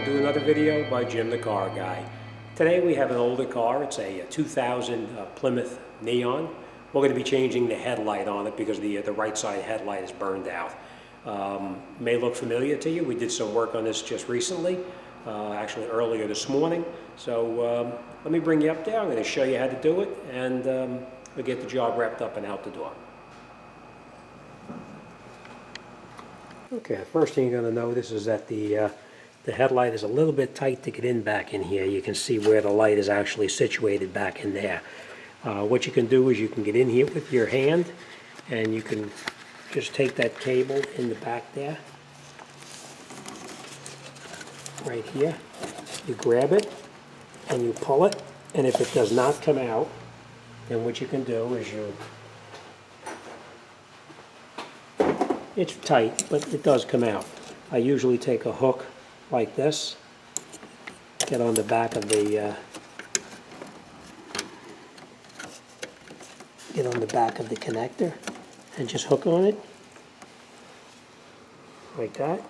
I'll do another video by Jim the Car Guy. Today we have an older car. It's a 2000 Plymouth Neon. We're going to be changing the headlight on it because the right side headlight is burned out. May look familiar to you. We did some work on this just recently, actually earlier this morning. So let me bring you up there. I'm going to show you how to do it, and we'll get the job wrapped up and out the door. Okay, the first thing you're going to notice is that the headlight is a little bit tight to get in back in here. You can see where the light is actually situated back in there. What you can do is you can get in here with your hand, and you can just take that cable in the back there, right here. You grab it and you pull it, and if it does not come out, then what you can do is it's tight, but it does come out. I usually take a hook like this, get on the back of the connector, and just hook on it like that,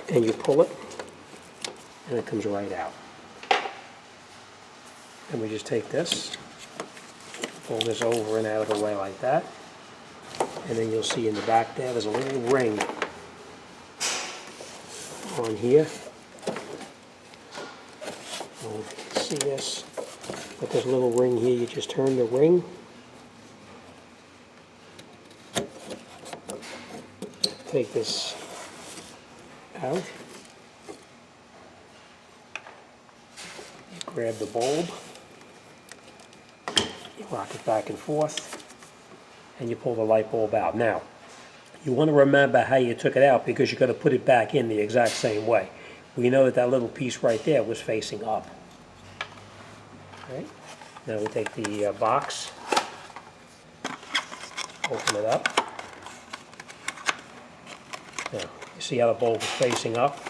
and you pull it, and it comes right out. And we just take this, pull this over and out of the way like that, and then you'll see in the back there's a little ring on here. I don't know if you can see this, but there's a little ring here. You just turn the ring, take this out, you grab the bulb, you rock it back and forth, and you pull the light bulb out. Now, you want to remember how you took it out, because you're going to put it back in the exact same way. We know that that little piece right there was facing up. Right? Now we take the box, open it up. Now, you see how the bulb is facing up?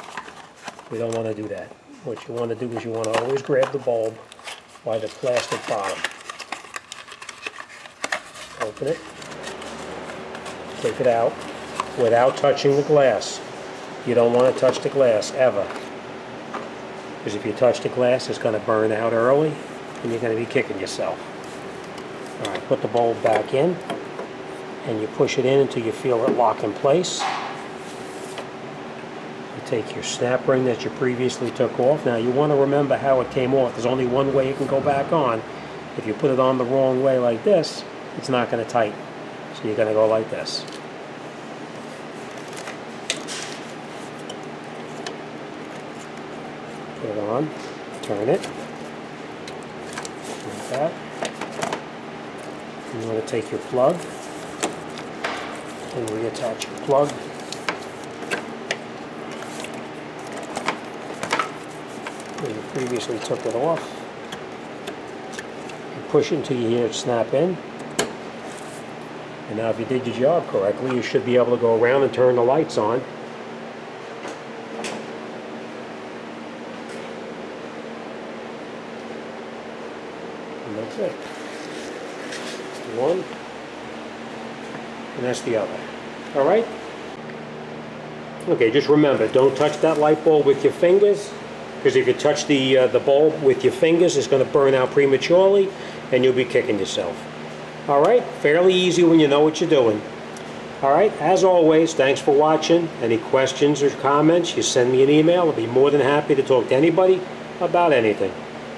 We don't want to do that. What you want to do is you want to always grab the bulb by the plastic bottom. Open it. Take it out without touching the glass. You don't want to touch the glass ever, because if you touch the glass, it's going to burn out early and you're going to be kicking yourself. All right, put the bulb back in, and you push it in until you feel it lock in place. You take your snap ring that you previously took off. Now you want to remember how it came off. There's only one way it can go back on. If you put it on the wrong way like this, it's not going to tighten. So you're going to go like this. Put it on, turn it, like that. You want to take your plug and reattach your plug. When you previously took it off, you push it until you hear it snap in. And now if you did your job correctly, you should be able to go around and turn the lights on. And that's it. That's the one, and that's the other. All right? Okay, just remember, don't touch that light bulb with your fingers, because if you touch the bulb with your fingers, it's going to burn out prematurely, and you'll be kicking yourself. All right, fairly easy when you know what you're doing. All right, as always, thanks for watching. Any questions or comments, you send me an email. I'll be more than happy to talk to anybody about anything.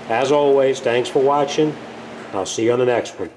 As always, thanks for watching. I'll see you on the next one.